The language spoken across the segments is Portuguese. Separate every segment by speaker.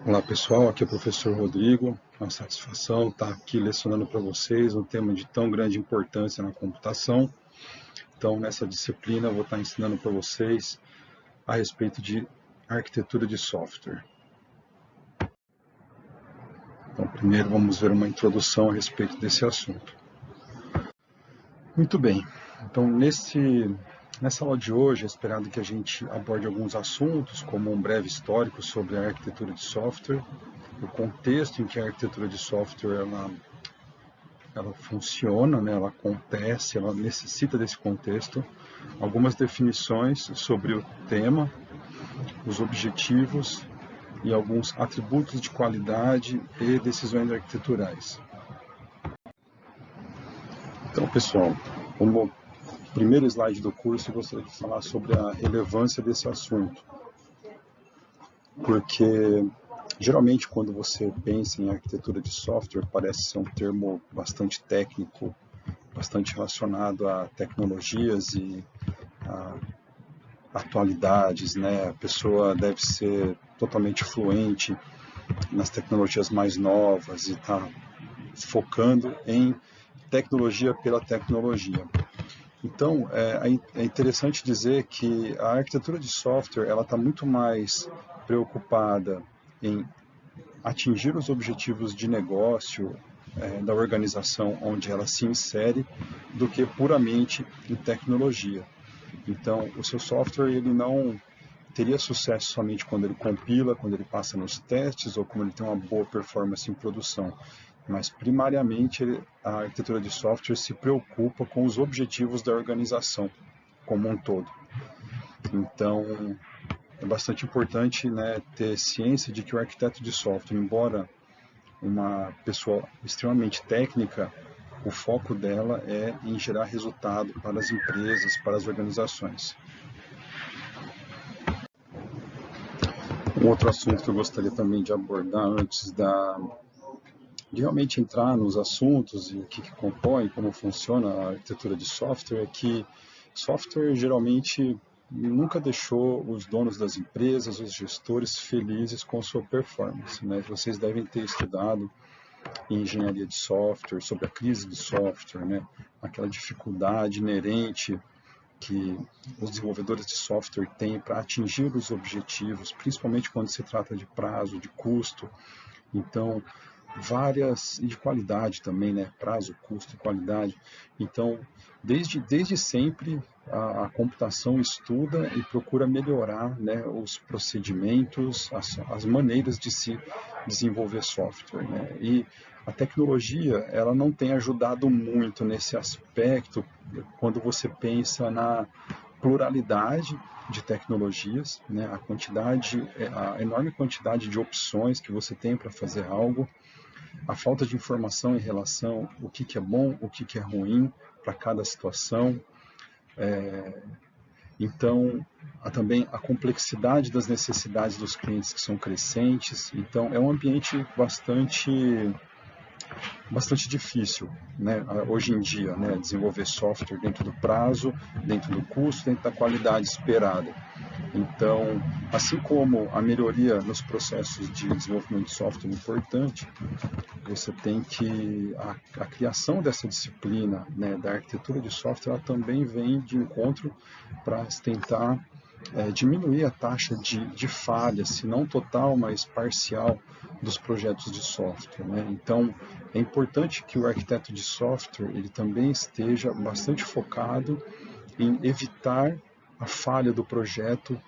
Speaker 1: Olá pessoal, aqui é o professor Rodrigo. É uma satisfação estar aqui lecionando para vocês um tema de tão grande importância na computação. Então, nessa disciplina, eu vou estar ensinando para vocês a respeito de arquitetura de software. Então, primeiro vamos ver uma introdução a respeito desse assunto. Muito bem, então nessa aula de hoje é esperado que a gente aborde alguns assuntos, como um breve histórico sobre a arquitetura de software, o contexto em que a arquitetura de software ela funciona, né, ela acontece, ela necessita desse contexto, algumas definições sobre o tema, os objetivos e alguns atributos de qualidade e decisões arquiteturais. Então, pessoal, como primeiro slide do curso, eu gostaria de falar sobre a relevância desse assunto, porque geralmente quando você pensa em arquitetura de software, parece ser um termo bastante técnico, bastante relacionado a tecnologias e a atualidades, né? A pessoa deve ser totalmente fluente nas tecnologias mais novas e está focando em tecnologia pela tecnologia. Então, é interessante dizer que a arquitetura de software ela está muito mais preocupada em atingir os objetivos de negócio da organização onde ela se insere do que puramente em tecnologia. Então, o seu software ele não teria sucesso somente quando ele compila, quando ele passa nos testes ou quando ele tem uma boa performance em produção. Mas, primariamente, a arquitetura de software se preocupa com os objetivos da organização como um todo. Então, é bastante importante, né, ter ciência de que o arquiteto de software, embora uma pessoa extremamente técnica, o foco dela é em gerar resultado para as empresas, para as organizações. Um outro assunto que eu gostaria também de abordar antes de realmente entrar nos assuntos e o que compõe, como funciona a arquitetura de software, é que software geralmente nunca deixou os donos das empresas, os gestores felizes com sua performance, né? Vocês devem ter estudado em engenharia de software, sobre a crise de software, né? Aquela dificuldade inerente que os desenvolvedores de software têm para atingir os objetivos, principalmente quando se trata de prazo, de custo. Então, e de qualidade também, né? Prazo, custo e qualidade. Então, desde sempre, a computação estuda e procura melhorar, né, os procedimentos, as maneiras de se desenvolver software, né? E a tecnologia, ela não tem ajudado muito nesse aspecto quando você pensa na pluralidade de tecnologias, né? A enorme quantidade de opções que você tem para fazer algo, a falta de informação em relação ao que é bom, o que é ruim para cada situação. Então, há também a complexidade das necessidades dos clientes que são crescentes. Então, é um ambiente bastante difícil, né, hoje em dia, né, desenvolver software dentro do prazo, dentro do custo, dentro da qualidade esperada. Então, assim como a melhoria nos processos de desenvolvimento de software é importante, você tem que a criação dessa disciplina, né, da arquitetura de software, ela também vem de encontro para tentar diminuir a taxa de falha, se não total, mas parcial, dos projetos de software, né? Então, é importante que o arquiteto de software ele também esteja bastante focado em evitar a falha do projeto,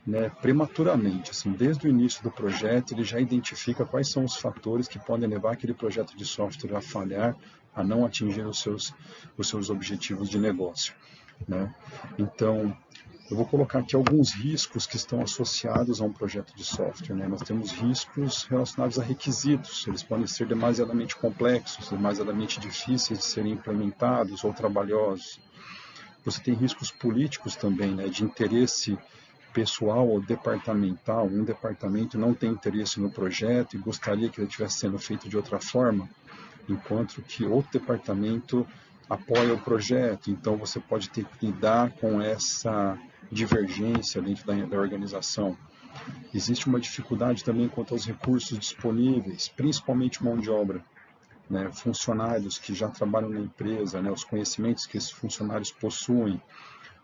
Speaker 1: né, prematuramente. Assim, desde o início do projeto, ele já identifica quais são os fatores que podem levar aquele projeto de software a falhar, a não atingir os seus objetivos de negócio, né? Então, eu vou colocar aqui alguns riscos que estão associados a um projeto de software, né? Nós temos riscos relacionados a requisitos, eles podem ser demasiadamente complexos, demasiadamente difíceis de serem implementados ou trabalhosos. Você tem riscos políticos também, né, de interesse pessoal ou departamental. Um departamento não tem interesse no projeto e gostaria que ele estivesse sendo feito de outra forma, enquanto que outro departamento apoia o projeto. Então, você pode ter que lidar com essa divergência dentro da organização. Existe uma dificuldade também quanto aos recursos disponíveis, principalmente mão de obra, né? Funcionários que já trabalham na empresa, né? Os conhecimentos que esses funcionários possuem,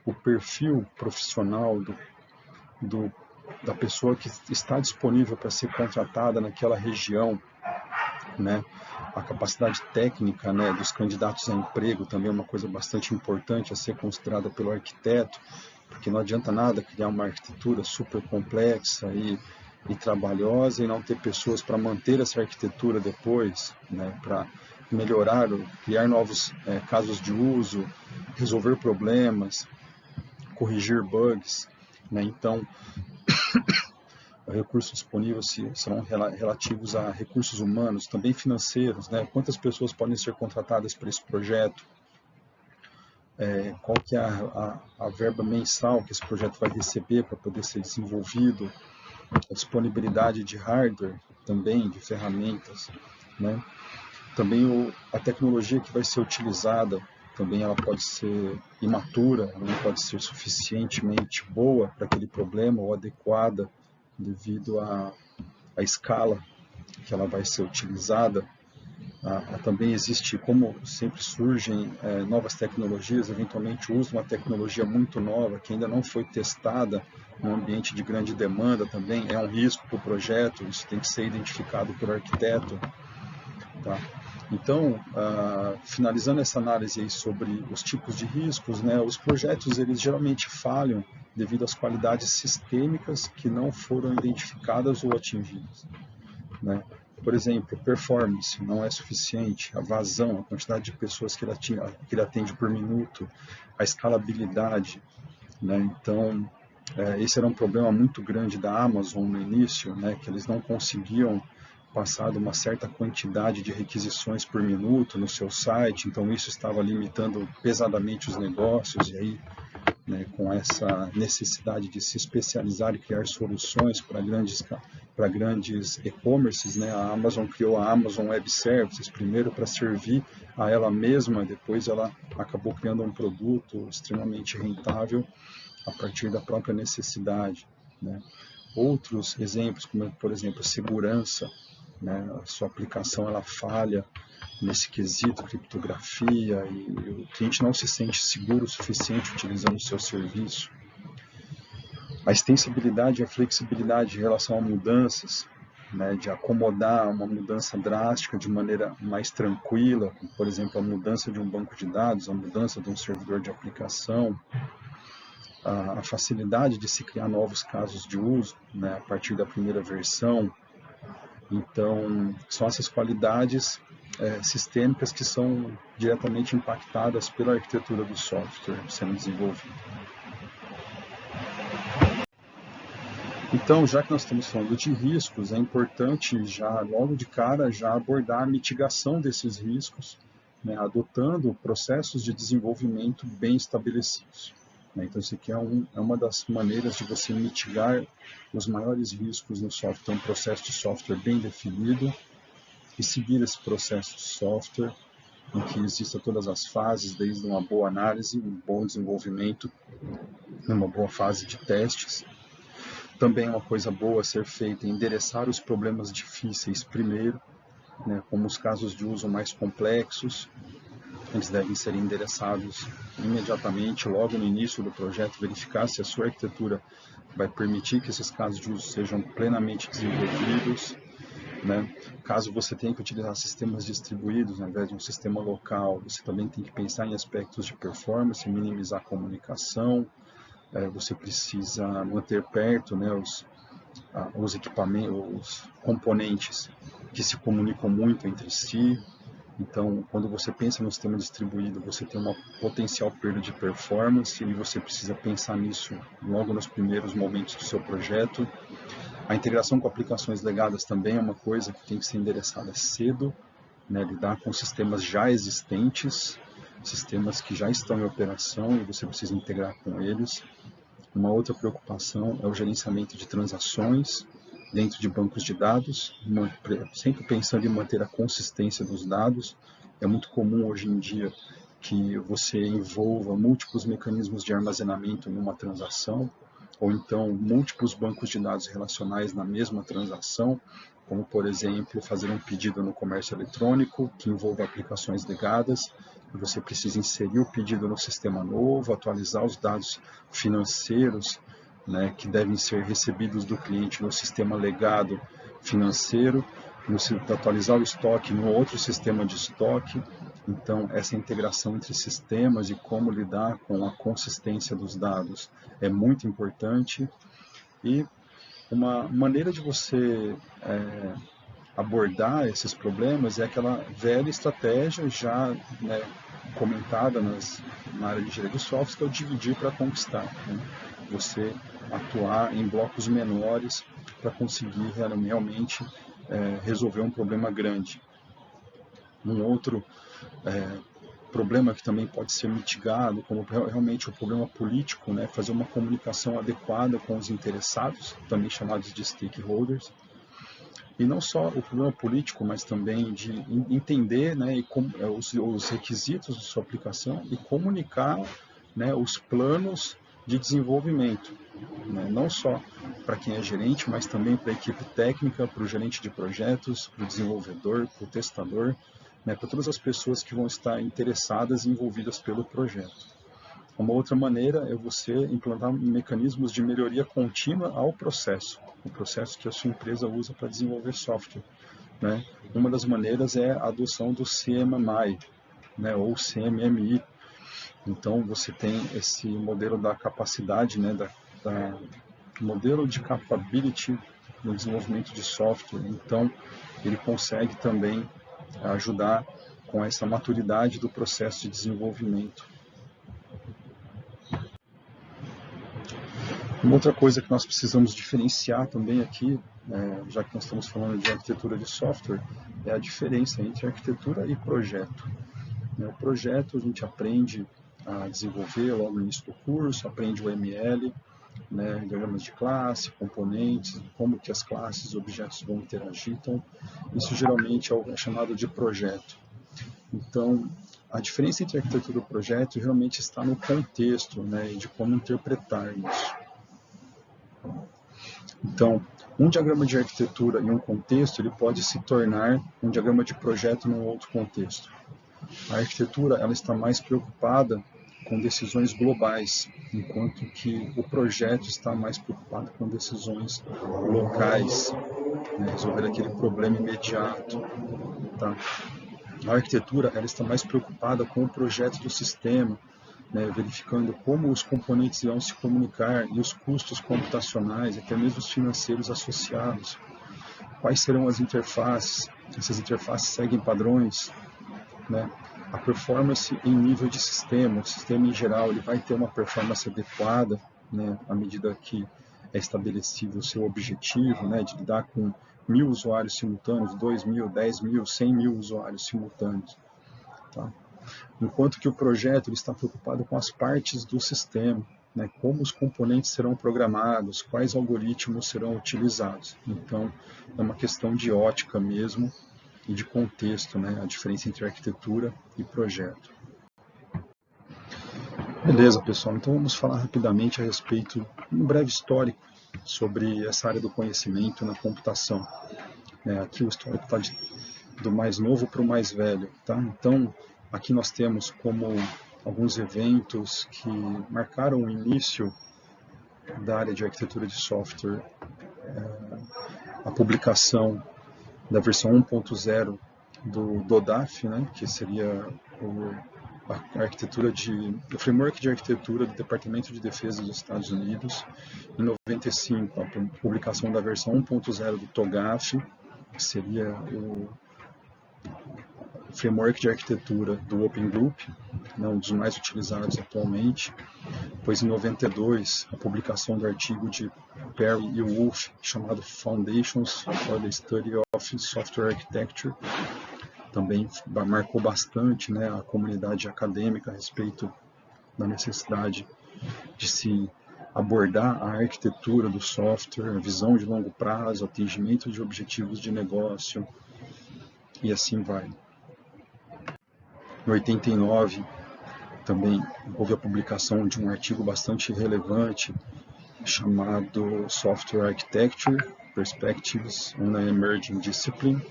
Speaker 1: o perfil profissional da pessoa que está disponível para ser contratada naquela região, né? A capacidade técnica, né, dos candidatos a emprego também é uma coisa bastante importante a ser considerada pelo arquiteto, porque não adianta nada criar uma arquitetura super complexa e trabalhosa e não ter pessoas para manter essa arquitetura depois, né, para melhorar, criar novos casos de uso, resolver problemas, corrigir bugs, né? Então, recursos disponíveis serão relativos a recursos humanos, também financeiros, né? Quantas pessoas podem ser contratadas para esse projeto? Qual que é a verba mensal que esse projeto vai receber para poder ser desenvolvido? A disponibilidade de hardware, também de ferramentas, né? Também a tecnologia que vai ser utilizada, também ela pode ser imatura, ela não pode ser suficientemente boa para aquele problema ou adequada devido à escala que ela vai ser utilizada. Também existe, como sempre surgem novas tecnologias, eventualmente o uso de uma tecnologia muito nova que ainda não foi testada num ambiente de grande demanda também é um risco para o projeto, isso tem que ser identificado pelo arquiteto. Tá? Então, finalizando essa análise aí sobre os tipos de riscos, né, os projetos eles geralmente falham devido às qualidades sistêmicas que não foram identificadas ou atingidas, né? Por exemplo, performance não é suficiente, a vazão, a quantidade de pessoas que ele atende por minuto, a escalabilidade, né? Então, esse era um problema muito grande da Amazon no início, né, que eles não conseguiam passar de uma certa quantidade de requisições por minuto no seu site, então isso estava limitando pesadamente os negócios, e aí, né, com essa necessidade de se especializar e criar soluções para grandes e-commerces, né, a Amazon criou a Amazon Web Services, primeiro para servir a ela mesma, depois ela acabou criando um produto extremamente rentável a partir da própria necessidade, né. Outros exemplos, como por exemplo segurança, né, a sua aplicação ela falha nesse quesito criptografia e o cliente não se sente seguro o suficiente utilizando o seu serviço. A extensibilidade e a flexibilidade em relação a mudanças, né, de acomodar uma mudança drástica de maneira mais tranquila, como, por exemplo, a mudança de um banco de dados, a mudança de um servidor de aplicação, a facilidade de se criar novos casos de uso, né, a partir da primeira versão. Então, são essas qualidades sistêmicas que são diretamente impactadas pela arquitetura do software sendo desenvolvido. Então, já que nós estamos falando de riscos, é importante já logo de cara já abordar a mitigação desses riscos, né, adotando processos de desenvolvimento bem estabelecidos. Então, isso aqui é uma das maneiras de você mitigar os maiores riscos no software, um processo de software bem definido e seguir esse processo de software em que existam todas as fases, desde uma boa análise, um bom desenvolvimento, uma boa fase de testes. Também uma coisa boa a ser feita é endereçar os problemas difíceis primeiro, né, como os casos de uso mais complexos, eles devem ser endereçados imediatamente, logo no início do projeto, verificar se a sua arquitetura vai permitir que esses casos de uso sejam plenamente desenvolvidos, né? Caso você tenha que utilizar sistemas distribuídos ao invés de um sistema local, você também tem que pensar em aspectos de performance, minimizar a comunicação, você precisa manter perto, né, os equipamentos, os componentes que se comunicam muito entre si. Então, quando você pensa no sistema distribuído, você tem uma potencial perda de performance e você precisa pensar nisso logo nos primeiros momentos do seu projeto. A integração com aplicações legadas também é uma coisa que tem que ser endereçada cedo, né, lidar com sistemas já existentes, sistemas que já estão em operação e você precisa integrar com eles. Uma outra preocupação é o gerenciamento de transações dentro de bancos de dados, sempre pensando em manter a consistência dos dados. É muito comum hoje em dia que você envolva múltiplos mecanismos de armazenamento em uma transação, ou então múltiplos bancos de dados relacionais na mesma transação, como, por exemplo, fazer um pedido no comércio eletrônico que envolva aplicações legadas, e você precisa inserir o pedido no sistema novo, atualizar os dados financeiros, né, que devem ser recebidos do cliente no sistema legado financeiro, atualizar o estoque no outro sistema de estoque. Então, essa integração entre sistemas e como lidar com a consistência dos dados é muito importante. E uma maneira de você abordar esses problemas é aquela velha estratégia já, né, comentada na área de engenharia de software, que é o dividir para conquistar, né? Você atuar em blocos menores para conseguir realmente resolver um problema grande. Um outro problema que também pode ser mitigado, como realmente o problema político, né, fazer uma comunicação adequada com os interessados, também chamados de stakeholders, e não só o problema político, mas também de entender, né, os requisitos de sua aplicação e comunicar, né, os planos de desenvolvimento, né, não só para quem é gerente, mas também para a equipe técnica, para o gerente de projetos, para o desenvolvedor, para o testador, né, para todas as pessoas que vão estar interessadas e envolvidas pelo projeto. Uma outra maneira é você implantar mecanismos de melhoria contínua ao processo, o processo que a sua empresa usa para desenvolver software, né? Uma das maneiras é a adoção do CMMI, né, ou CMMI. Então, você tem esse modelo da capacidade, né, modelo de capability no desenvolvimento de software. Então, ele consegue também ajudar com essa maturidade do processo de desenvolvimento. Uma outra coisa que nós precisamos diferenciar também aqui, já que nós estamos falando de arquitetura de software, é a diferença entre arquitetura e projeto. O projeto a gente aprende a desenvolver logo no início do curso, aprende o ML, né, diagramas de classe, componentes, como que as classes e objetos vão interagir. Então, isso geralmente é chamado de projeto. Então, a diferença entre arquitetura e projeto realmente está no contexto, né, e de como interpretar isso. Então, um diagrama de arquitetura em um contexto, ele pode se tornar um diagrama de projeto num outro contexto. A arquitetura, ela está mais preocupada com decisões globais, enquanto que o projeto está mais preocupado com decisões locais, né, resolver aquele problema imediato. Tá? A arquitetura, ela está mais preocupada com o projeto do sistema, né, verificando como os componentes irão se comunicar e os custos computacionais, até mesmo os financeiros associados. Quais serão as interfaces? Essas interfaces seguem padrões, né? A performance em nível de sistema, o sistema em geral, ele vai ter uma performance adequada, né, à medida que é estabelecido o seu objetivo, né, de lidar com 1.000 usuários simultâneos, 2.000, 10.000, 100.000 usuários simultâneos. Tá? Enquanto que o projeto ele está preocupado com as partes do sistema, né, como os componentes serão programados, quais algoritmos serão utilizados. Então, é uma questão de ótica mesmo e de contexto, né, a diferença entre arquitetura e projeto. Beleza, pessoal, então vamos falar rapidamente a respeito, um breve histórico sobre essa área do conhecimento na computação. Aqui o histórico está do mais novo para o mais velho, tá? Então, aqui nós temos como alguns eventos que marcaram o início da área de arquitetura de software, a publicação da versão 1.0 do DODAF, né, que seria o framework de arquitetura do Departamento de Defesa dos Estados Unidos. Em 95, a publicação da versão 1.0 do TOGAF, que seria o framework de arquitetura do Open Group, né, um dos mais utilizados atualmente. Depois, em 92, a publicação do artigo de Perry e Wolf, chamado Foundations for the Study of Software Architecture. Também marcou bastante, né, a comunidade acadêmica a respeito da necessidade de se abordar a arquitetura do software, a visão de longo prazo, atingimento de objetivos de negócio, e assim vai. Em 89, também houve a publicação de um artigo bastante relevante, chamado Software Architecture, Perspectives on an Emerging Discipline.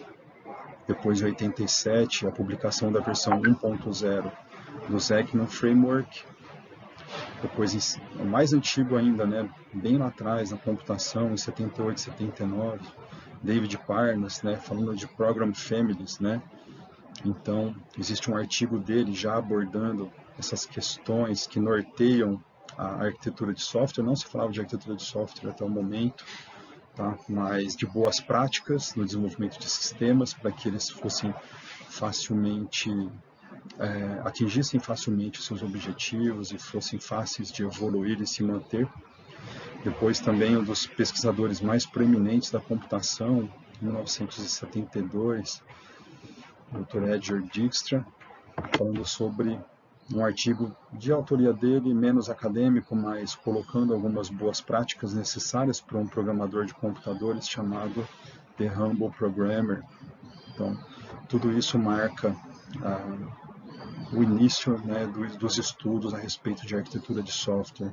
Speaker 1: Depois, em 87, a publicação da versão 1.0 do Zechman Framework. Depois, o mais antigo ainda, né, bem lá atrás, na computação, em 78, 79, David Parnas, né, falando de Program Families, né. Então, existe um artigo dele já abordando essas questões que norteiam a arquitetura de software. Não se falava de arquitetura de software até o momento, tá? Mas de boas práticas no desenvolvimento de sistemas para que eles fossem facilmente, atingissem facilmente os seus objetivos e fossem fáceis de evoluir e se manter. Depois também um dos pesquisadores mais proeminentes da computação, em 1972, o Dr. Edgar Dijkstra, falando sobre um artigo de autoria dele, menos acadêmico, mas colocando algumas boas práticas necessárias para um programador de computadores chamado The Humble Programmer. Então, tudo isso marca o início, né, dos estudos a respeito de arquitetura de software.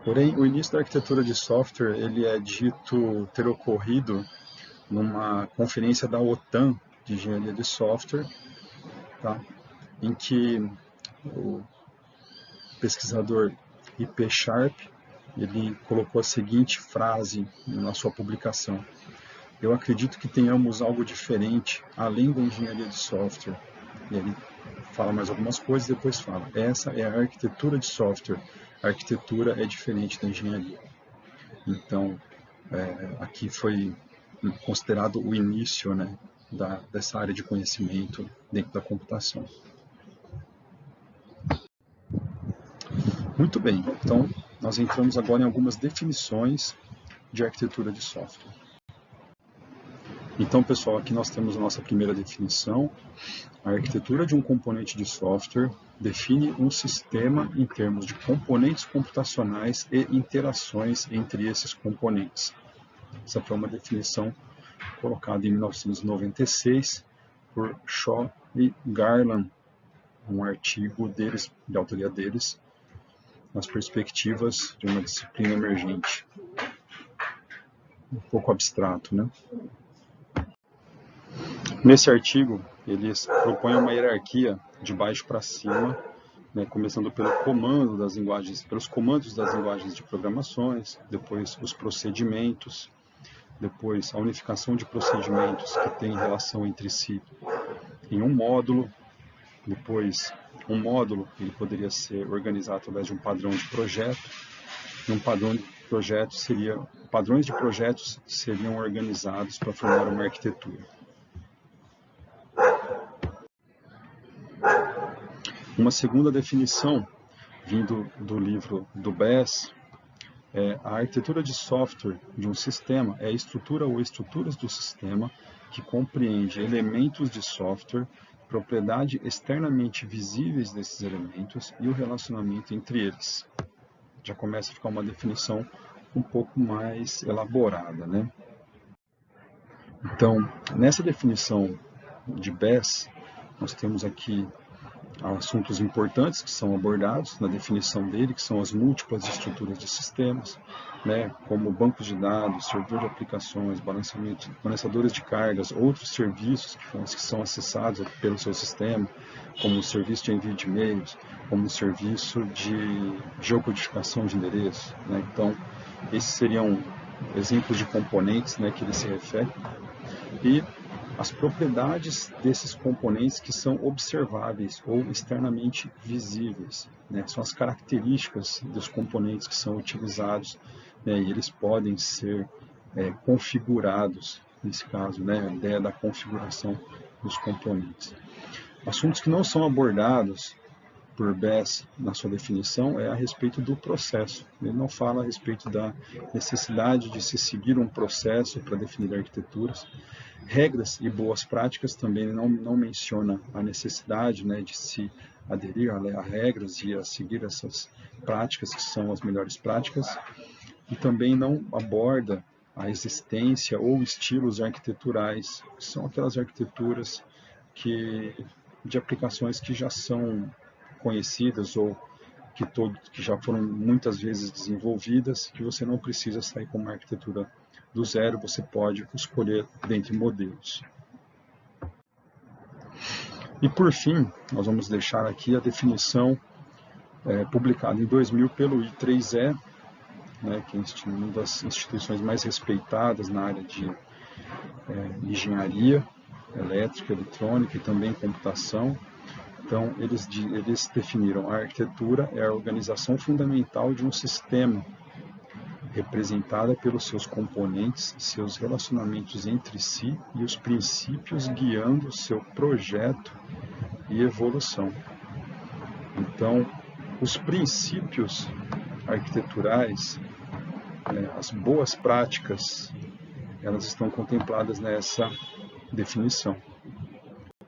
Speaker 1: Porém, o início da arquitetura de software ele é dito ter ocorrido numa conferência da OTAN de engenharia de software, tá? Em que o pesquisador I.P. Sharp ele colocou a seguinte frase na sua publicação: eu acredito que tenhamos algo diferente além da engenharia de software. E ele fala mais algumas coisas e depois fala: essa é a arquitetura de software. A arquitetura é diferente da engenharia. Então, aqui foi considerado o início, né, dessa área de conhecimento dentro da computação. Muito bem, então nós entramos agora em algumas definições de arquitetura de software. Então, pessoal, aqui nós temos a nossa primeira definição. A arquitetura de um componente de software define um sistema em termos de componentes computacionais e interações entre esses componentes. Essa foi uma definição colocada em 1996 por Shaw e Garland, um artigo deles, de autoria deles, nas perspectivas de uma disciplina emergente. Um pouco abstrato, né? Nesse artigo, eles propõem uma hierarquia de baixo para cima, né, começando pelos comandos das linguagens de programações, depois os procedimentos, depois a unificação de procedimentos que têm relação entre si em um módulo, depois um módulo ele poderia ser organizado através de um padrão de projeto, e um padrão de projeto padrões de projetos seriam organizados para formar uma arquitetura. Uma segunda definição, vindo do livro do Bass, a arquitetura de software de um sistema é a estrutura ou estruturas do sistema que compreende elementos de software, propriedades externamente visíveis desses elementos e o relacionamento entre eles. Já começa a ficar uma definição um pouco mais elaborada, né? Então, nessa definição de Bass, nós temos aqui assuntos importantes que são abordados na definição dele, que são as múltiplas estruturas de sistemas, né, como bancos de dados, servidor de aplicações, balanceadores de cargas, outros serviços que são acessados pelo seu sistema, como o serviço de envio de e-mails, como o serviço de geocodificação de endereços, né? Então, esses seriam exemplos de componentes, né, que ele se refere. E as propriedades desses componentes que são observáveis ou externamente visíveis, né? São as características dos componentes que são utilizados, né? E eles podem ser configurados, nesse caso, né? A ideia da configuração dos componentes. Assuntos que não são abordados por Bass na sua definição é a respeito do processo. Ele não fala a respeito da necessidade de se seguir um processo para definir arquiteturas. Regras e boas práticas também não menciona a necessidade, né, de se aderir a regras e a seguir essas práticas que são as melhores práticas. E também não aborda a existência ou estilos arquiteturais, que são aquelas arquiteturas de aplicações que já são conhecidas ou que já foram muitas vezes desenvolvidas, que você não precisa sair com uma arquitetura do zero, você pode escolher dentre modelos. E por fim, nós vamos deixar aqui a definição publicada em 2000 pelo I3E, né, que é uma das instituições mais respeitadas na área de engenharia elétrica, eletrônica e também computação. Então, eles definiram a arquitetura é a organização fundamental de um sistema, representada pelos seus componentes, seus relacionamentos entre si e os princípios guiando seu projeto e evolução. Então, os princípios arquiteturais, as boas práticas, elas estão contempladas nessa definição.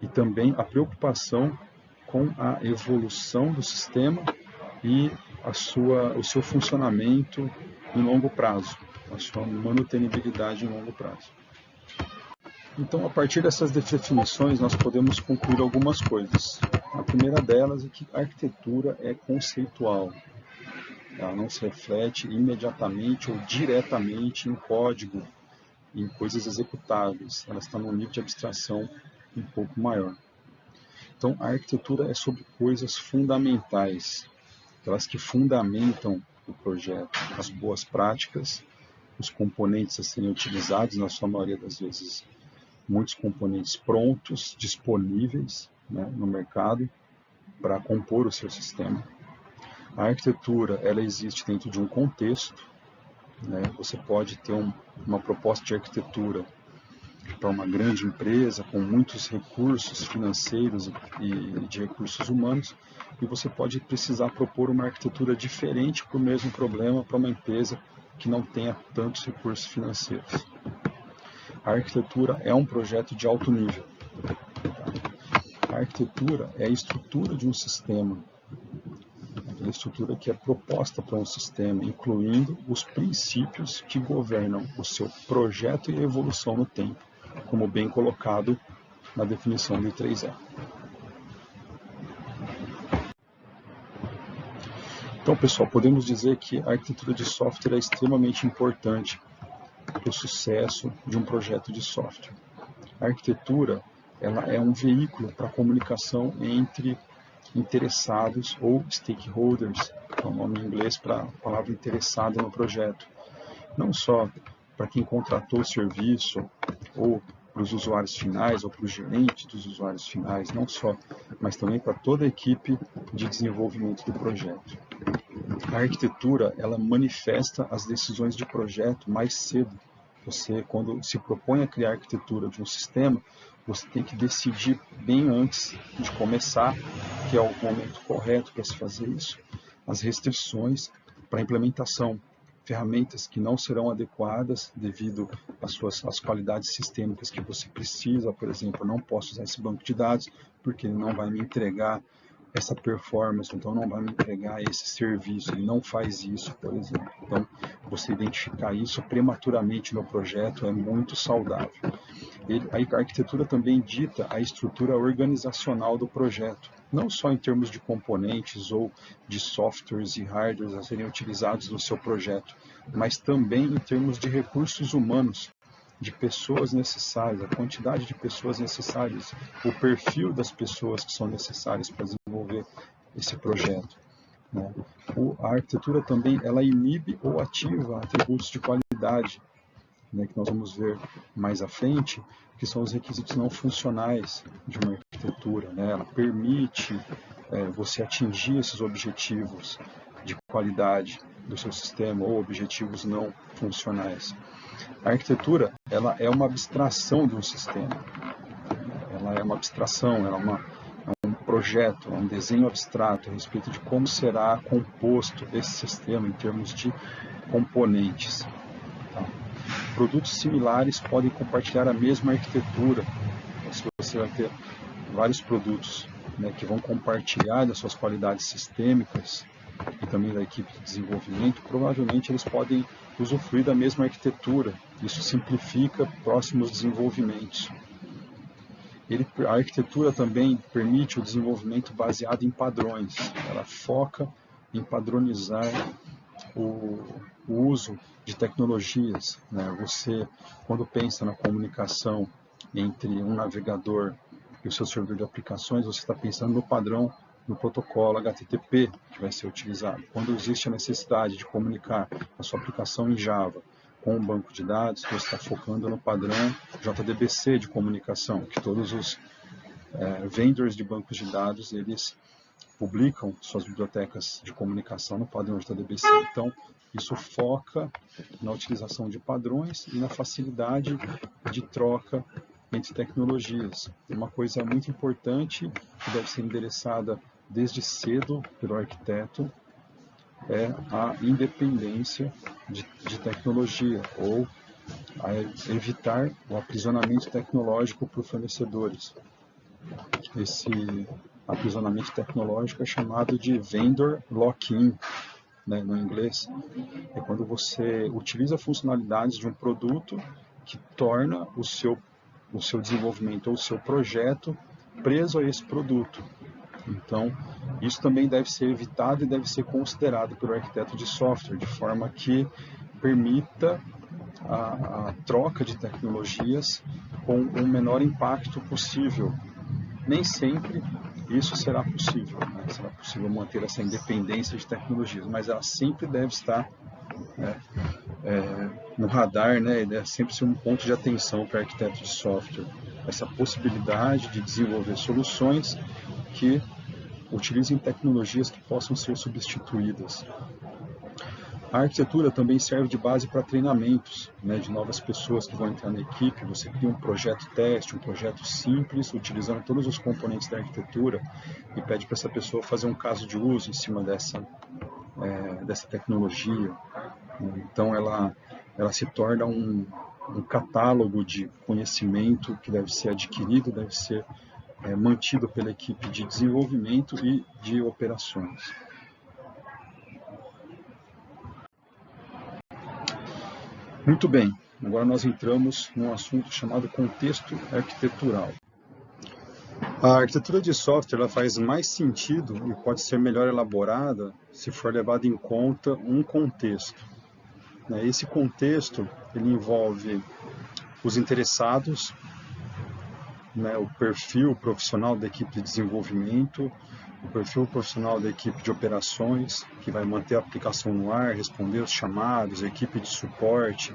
Speaker 1: E também a preocupação com a evolução do sistema e o seu funcionamento em longo prazo, a sua manutenibilidade em longo prazo. Então, a partir dessas definições, nós podemos concluir algumas coisas. A primeira delas é que a arquitetura é conceitual. Ela não se reflete imediatamente ou diretamente em código, em coisas executáveis. Ela está num nível de abstração um pouco maior. Então, a arquitetura é sobre coisas fundamentais, aquelas que fundamentam o projeto, as boas práticas, os componentes a serem utilizados, na sua maioria das vezes, muitos componentes prontos, disponíveis, né, no mercado para compor o seu sistema. A arquitetura, ela existe dentro de um contexto, né? Você pode ter uma proposta de arquitetura para uma grande empresa com muitos recursos financeiros e de recursos humanos, e você pode precisar propor uma arquitetura diferente para o mesmo problema para uma empresa que não tenha tantos recursos financeiros. A arquitetura é um projeto de alto nível. A arquitetura é a estrutura de um sistema, a estrutura que é proposta para um sistema, incluindo os princípios que governam o seu projeto e evolução no tempo, como bem colocado na definição do I3E. Então, pessoal, podemos dizer que a arquitetura de software é extremamente importante para o sucesso de um projeto de software. A arquitetura, ela é um veículo para a comunicação entre interessados ou stakeholders, que é o nome em inglês para a palavra interessado no projeto. Não só para quem contratou o serviço, ou para os usuários finais, ou para o gerente dos usuários finais, não só, mas também para toda a equipe de desenvolvimento do projeto. A arquitetura, ela manifesta as decisões de projeto mais cedo. Você, quando se propõe a criar a arquitetura de um sistema, você tem que decidir bem antes de começar, que é o momento correto para se fazer isso, as restrições para a implementação, ferramentas que não serão adequadas devido às qualidades sistêmicas que você precisa. Por exemplo, eu não posso usar esse banco de dados porque ele não vai me entregar essa performance, então não vai me entregar esse serviço, ele não faz isso, por exemplo. Então, você identificar isso prematuramente no projeto é muito saudável. A arquitetura também dita a estrutura organizacional do projeto, não só em termos de componentes ou de softwares e hardwares a serem utilizados no seu projeto, mas também em termos de recursos humanos, de pessoas necessárias, a quantidade de pessoas necessárias, o perfil das pessoas que são necessárias para desenvolver esse projeto, né? A arquitetura também, ela inibe ou ativa atributos de qualidade, né, que nós vamos ver mais à frente, que são os requisitos não funcionais de uma arquitetura, né? Ela permite você atingir esses objetivos de qualidade do seu sistema ou objetivos não funcionais. A arquitetura, ela é uma abstração de um sistema. Ela é uma abstração, é um projeto, é um desenho abstrato a respeito de como será composto esse sistema em termos de componentes. Tá? Produtos similares podem compartilhar a mesma arquitetura. Então, se você vai ter vários produtos, né, que vão compartilhar das suas qualidades sistêmicas e também da equipe de desenvolvimento, provavelmente eles podem usufruir da mesma arquitetura. Isso simplifica próximos desenvolvimentos. A arquitetura também permite o desenvolvimento baseado em padrões. Ela foca em padronizar o uso de tecnologias, né? Você, quando pensa na comunicação entre um navegador e o seu servidor de aplicações, você está pensando no padrão, no protocolo HTTP que vai ser utilizado. Quando existe a necessidade de comunicar a sua aplicação em Java com um banco de dados, você está focando no padrão JDBC de comunicação, que todos os vendors de bancos de dados, eles publicam suas bibliotecas de comunicação no padrão JDBC. Então, isso foca na utilização de padrões e na facilidade de troca entre tecnologias. Uma coisa muito importante que deve ser endereçada desde cedo pelo arquiteto é a independência de tecnologia, ou a evitar o aprisionamento tecnológico por fornecedores. Esse aprisionamento tecnológico é chamado de vendor lock-in, né, no inglês. É quando você utiliza funcionalidades de um produto que torna o seu desenvolvimento ou o seu projeto preso a esse produto. Então, isso também deve ser evitado e deve ser considerado pelo arquiteto de software, de forma que permita a troca de tecnologias com o menor impacto possível. Nem sempre isso será possível, né? Será possível manter essa independência de tecnologias, mas ela sempre deve estar no radar, né? Deve sempre ser um ponto de atenção para o arquiteto de software, essa possibilidade de desenvolver soluções que utilizem tecnologias que possam ser substituídas. A arquitetura também serve de base para treinamentos, né, de novas pessoas que vão entrar na equipe. Você cria um projeto teste, um projeto simples, utilizando todos os componentes da arquitetura e pede para essa pessoa fazer um caso de uso em cima dessa tecnologia. Então, ela se torna um catálogo de conhecimento que deve ser adquirido, deve ser mantido pela equipe de desenvolvimento e de operações. Muito bem, agora nós entramos num assunto chamado contexto arquitetural. A arquitetura de software ela faz mais sentido e pode ser melhor elaborada se for levado em conta um contexto. Esse contexto ele envolve os interessados, o perfil profissional da equipe de desenvolvimento, o perfil profissional da equipe de operações, que vai manter a aplicação no ar, responder os chamados, a equipe de suporte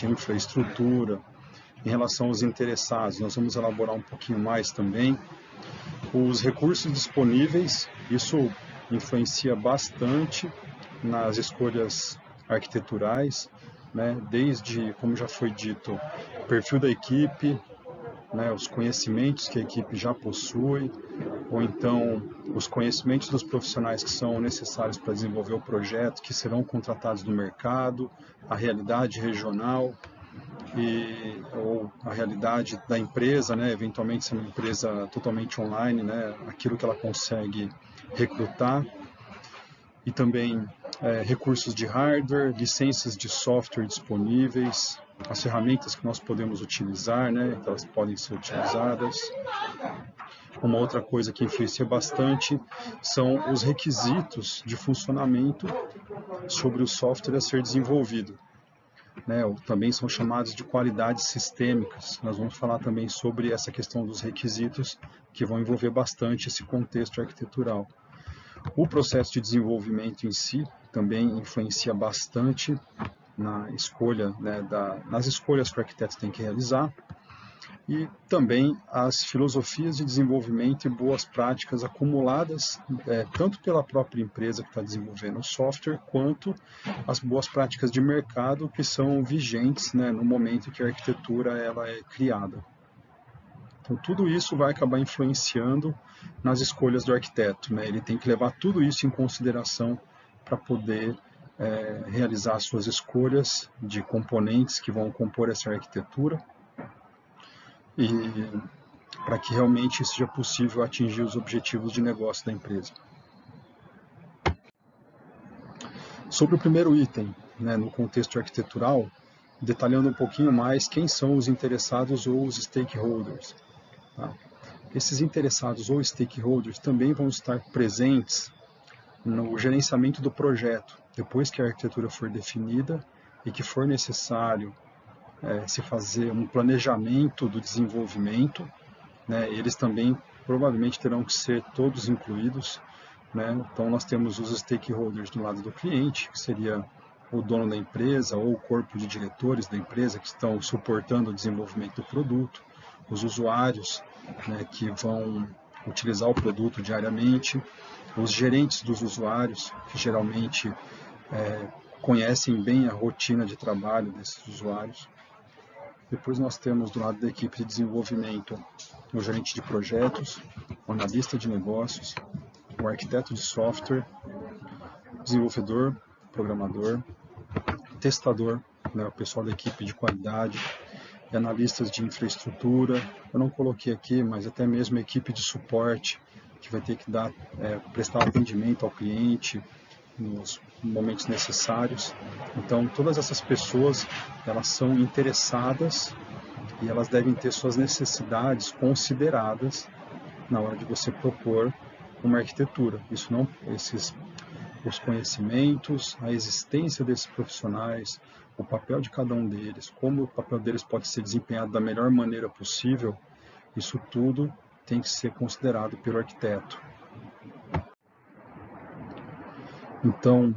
Speaker 1: à infraestrutura. Em relação aos interessados, nós vamos elaborar um pouquinho mais também. Os recursos disponíveis, isso influencia bastante nas escolhas arquiteturais, né? Desde, como já foi dito, o perfil da equipe, os conhecimentos que a equipe já possui, ou então os conhecimentos dos profissionais que são necessários para desenvolver o projeto, que serão contratados no mercado, a realidade regional ou a realidade da empresa, eventualmente se é uma empresa totalmente online, aquilo que ela consegue recrutar, e também recursos de hardware, licenças de software disponíveis, as ferramentas que nós podemos utilizar, que elas podem ser utilizadas. Uma outra coisa que influencia bastante são os requisitos de funcionamento sobre o software a ser desenvolvido. Também são chamados de qualidades sistêmicas. Nós vamos falar também sobre essa questão dos requisitos, que vão envolver bastante esse contexto arquitetural. O processo de desenvolvimento em si também influencia bastante na escolha, nas escolhas que o arquiteto tem que realizar, e também as filosofias de desenvolvimento e boas práticas acumuladas, tanto pela própria empresa que está desenvolvendo o software, quanto as boas práticas de mercado que são vigentes, no momento que a arquitetura ela é criada. Então, tudo isso vai acabar influenciando nas escolhas do arquiteto. Ele tem que levar tudo isso em consideração para poder realizar suas escolhas de componentes que vão compor essa arquitetura, e para que realmente seja possível atingir os objetivos de negócio da empresa. Sobre o primeiro item, no contexto arquitetural, detalhando um pouquinho mais quem são os interessados ou os stakeholders. Esses interessados ou stakeholders também vão estar presentes no gerenciamento do projeto, depois que a arquitetura for definida e que for necessário se fazer um planejamento do desenvolvimento, né, eles também provavelmente terão que ser todos incluídos, né? Então nós temos os stakeholders do lado do cliente, que seria o dono da empresa ou o corpo de diretores da empresa que estão suportando o desenvolvimento do produto, os usuários, né, que vão utilizar o produto diariamente, os gerentes dos usuários, que geralmente conhecem bem a rotina de trabalho desses usuários. Depois nós temos do lado da equipe de desenvolvimento o gerente de projetos, o analista de negócios, o arquiteto de software, desenvolvedor, programador, testador, né, o pessoal da equipe de qualidade, e analistas de infraestrutura. Eu não coloquei aqui, mas até mesmo a equipe de suporte, que vai ter que prestar atendimento ao cliente nos momentos necessários. Então, todas essas pessoas, elas são interessadas e elas devem ter suas necessidades consideradas na hora de você propor uma arquitetura. Isso não, os conhecimentos, a existência desses profissionais, o papel de cada um deles, como o papel deles pode ser desempenhado da melhor maneira possível, isso tudo tem que ser considerado pelo arquiteto. Então,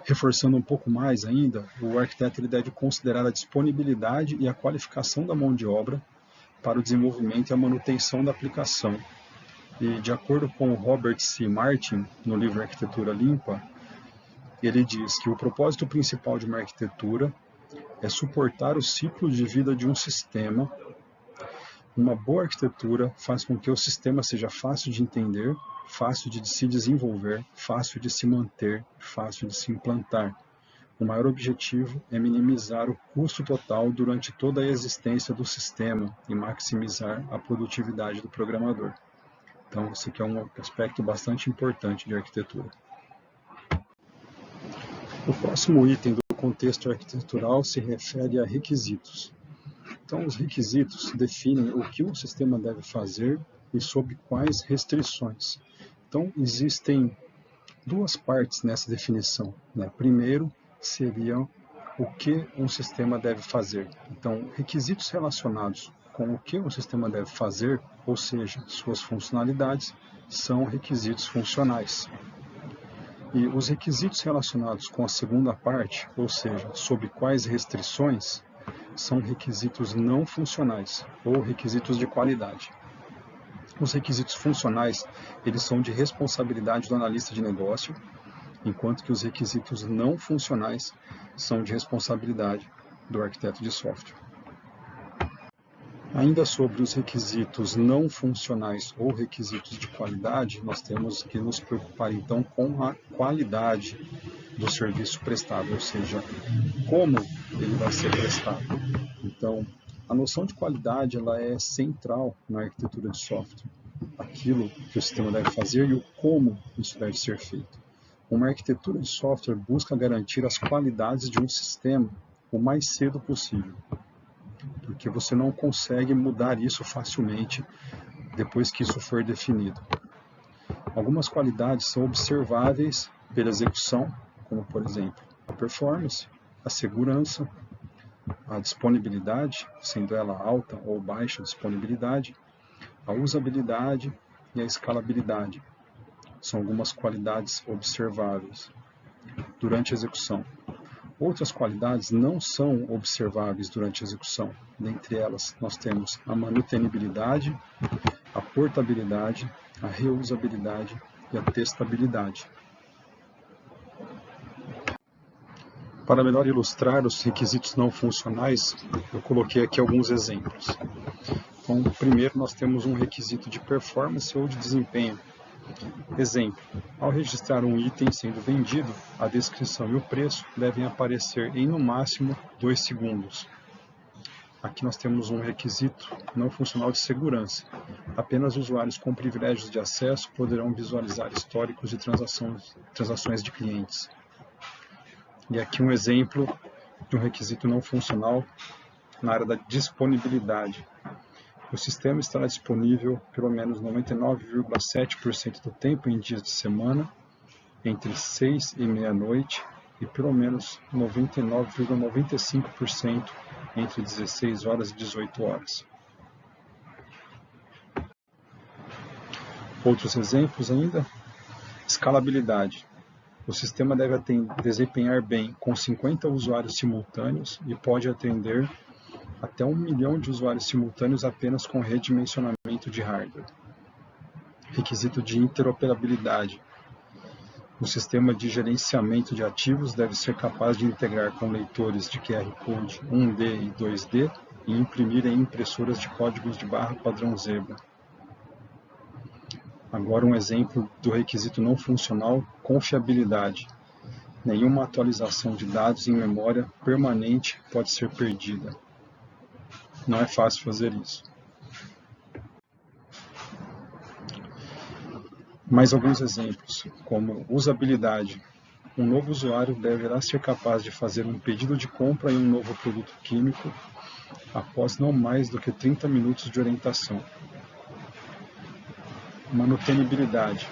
Speaker 1: reforçando um pouco mais ainda, o arquiteto ele deve considerar a disponibilidade e a qualificação da mão de obra para o desenvolvimento e a manutenção da aplicação. E de acordo com o Robert C. Martin, no livro Arquitetura Limpa, ele diz que o propósito principal de uma arquitetura é suportar o ciclo de vida de um sistema. Uma boa arquitetura faz com que o sistema seja fácil de entender, fácil de se desenvolver, fácil de se manter, fácil de se implantar. O maior objetivo é minimizar o custo total durante toda a existência do sistema e maximizar a produtividade do programador. Então, esse aqui é um aspecto bastante importante de arquitetura. O próximo item do contexto arquitetural se refere a requisitos. Então, os requisitos definem o que um sistema deve fazer e sob quais restrições. Então, existem duas partes nessa definição, né? Primeiro, seria o que um sistema deve fazer. Então, requisitos relacionados com o que um sistema deve fazer, ou seja, suas funcionalidades, são requisitos funcionais. E os requisitos relacionados com a segunda parte, ou seja, sob quais restrições, são requisitos não funcionais, ou requisitos de qualidade. Os requisitos funcionais, eles são de responsabilidade do analista de negócio, enquanto que os requisitos não funcionais são de responsabilidade do arquiteto de software. Ainda sobre os requisitos não funcionais ou requisitos de qualidade, nós temos que nos preocupar então com a qualidade do serviço prestado, ou seja, como ele vai ser prestado. Então, a noção de qualidade ela é central na arquitetura de software. Aquilo que o sistema deve fazer e o como isso deve ser feito. Uma arquitetura de software busca garantir as qualidades de um sistema o mais cedo possível, porque você não consegue mudar isso facilmente depois que isso for definido. Algumas qualidades são observáveis pela execução, como por exemplo a performance, a segurança, a disponibilidade, sendo ela alta ou baixa disponibilidade, a usabilidade e a escalabilidade. São algumas qualidades observáveis durante a execução. Outras qualidades não são observáveis durante a execução. Dentre elas, nós temos a manutenibilidade, a portabilidade, a reusabilidade e a testabilidade. Para melhor ilustrar os requisitos não funcionais, eu coloquei aqui alguns exemplos. Então, primeiro nós temos um requisito de performance ou de desempenho. Exemplo, ao registrar um item sendo vendido, a descrição e o preço devem aparecer em no máximo 2 segundos. Aqui nós temos um requisito não funcional de segurança. Apenas usuários com privilégios de acesso poderão visualizar históricos de transações de clientes. E aqui um exemplo de um requisito não funcional na área da disponibilidade. O sistema estará disponível pelo menos 99,7% do tempo em dias de semana entre 6 e meia-noite e pelo menos 99,95% entre 16 horas e 18 horas. Outros exemplos ainda? Escalabilidade. O sistema deve desempenhar bem com 50 usuários simultâneos e pode atender até 1 milhão de usuários simultâneos apenas com redimensionamento de hardware. Requisito de interoperabilidade. O sistema de gerenciamento de ativos deve ser capaz de integrar com leitores de QR Code 1D e 2D e imprimir em impressoras de códigos de barra padrão Zebra. Agora um exemplo do requisito não funcional, confiabilidade. Nenhuma atualização de dados em memória permanente pode ser perdida. Não é fácil fazer isso. Mais alguns exemplos, como usabilidade. Um novo usuário deverá ser capaz de fazer um pedido de compra em um novo produto químico após não mais do que 30 minutos de orientação. Manutenibilidade.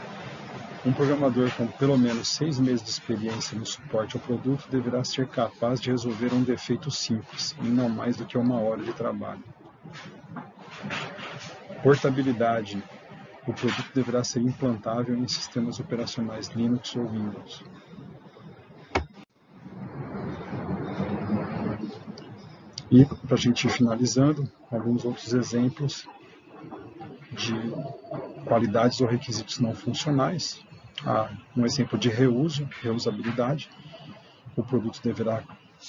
Speaker 1: Um programador com pelo menos 6 meses de experiência no suporte ao produto deverá ser capaz de resolver um defeito simples, em não mais do que 1 hora de trabalho. Portabilidade. O produto deverá ser implantável em sistemas operacionais Linux ou Windows. E, para a gente ir finalizando, alguns outros exemplos de qualidades ou requisitos não funcionais. Um exemplo de reusabilidade. O produto deverá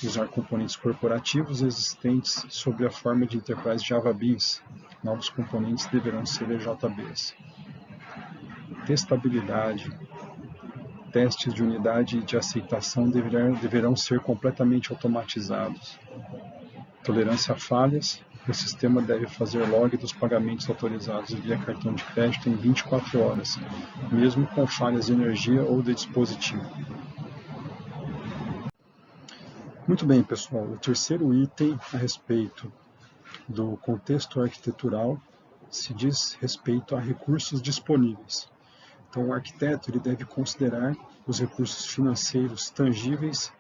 Speaker 1: usar componentes corporativos existentes sob a forma de Enterprise Java Beans. Novos componentes deverão ser EJBs. Testabilidade. Testes de unidade e de aceitação deverão ser completamente automatizados. Tolerância a falhas. O sistema deve fazer log dos pagamentos autorizados via cartão de crédito em 24 horas, mesmo com falhas de energia ou de dispositivo. Muito bem, pessoal. O terceiro item a respeito do contexto arquitetural se diz respeito a recursos disponíveis. Então, o arquiteto ele deve considerar os recursos financeiros tangíveis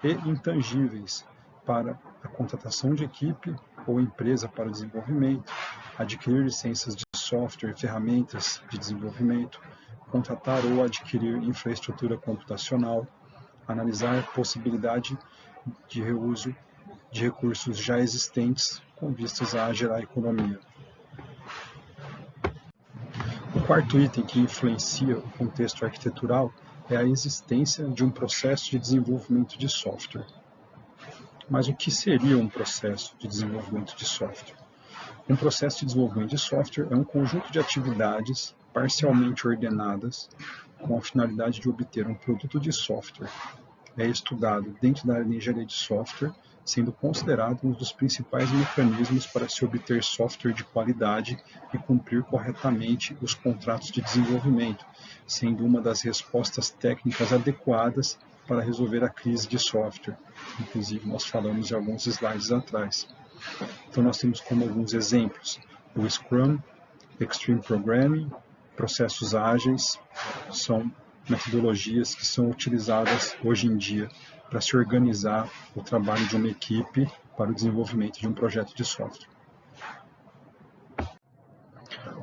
Speaker 1: e intangíveis para a contratação de equipe ou empresa para o desenvolvimento, adquirir licenças de software e ferramentas de desenvolvimento, contratar ou adquirir infraestrutura computacional, analisar a possibilidade de reuso de recursos já existentes com vistas a gerar economia. O quarto item que influencia o contexto arquitetural é a existência de um processo de desenvolvimento de software. Mas o que seria um processo de desenvolvimento de software? Um processo de desenvolvimento de software é um conjunto de atividades parcialmente ordenadas com a finalidade de obter um produto de software. É estudado dentro da área de engenharia de software, sendo considerado um dos principais mecanismos para se obter software de qualidade e cumprir corretamente os contratos de desenvolvimento, sendo uma das respostas técnicas adequadas para resolver a crise de software. Inclusive, nós falamos em alguns slides atrás. Então, nós temos como alguns exemplos o Scrum, Extreme Programming, processos ágeis, são metodologias que são utilizadas hoje em dia para se organizar o trabalho de uma equipe para o desenvolvimento de um projeto de software.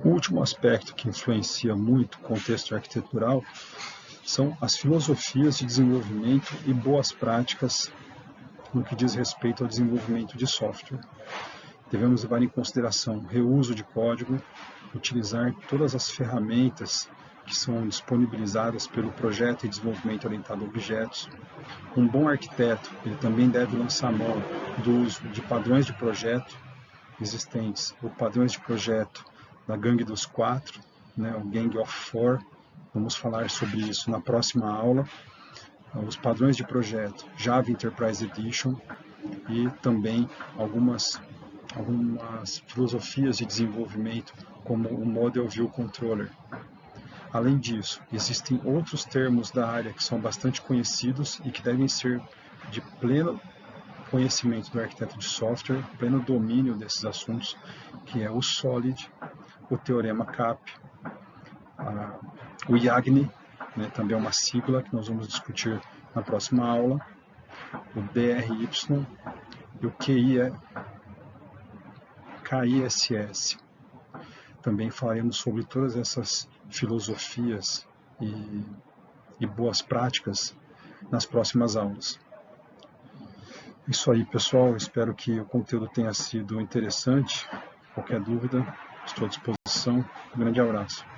Speaker 1: O último aspecto que influencia muito o contexto arquitetural são as filosofias de desenvolvimento e boas práticas no que diz respeito ao desenvolvimento de software. Devemos levar em consideração o reuso de código, utilizar todas as ferramentas que são disponibilizadas pelo projeto e desenvolvimento orientado a objetos. Um bom arquiteto ele também deve lançar mão do uso de padrões de projeto existentes, ou padrões de projeto da Gangue dos Quatro, o Gang of Four. Vamos falar sobre isso na próxima aula. Os padrões de projeto Java Enterprise Edition e também algumas filosofias de desenvolvimento como o Model View Controller. Além disso, existem outros termos da área que são bastante conhecidos e que devem ser de pleno conhecimento do arquiteto de software, pleno domínio desses assuntos, que é o SOLID, o Teorema CAP, o IAGNI né, também é uma sigla que nós vamos discutir na próxima aula, o DRY e o KISS. Também falaremos sobre todas essas filosofias e boas práticas nas próximas aulas. Isso aí, pessoal. Espero que o conteúdo tenha sido interessante. Qualquer dúvida, estou à disposição. Um grande abraço.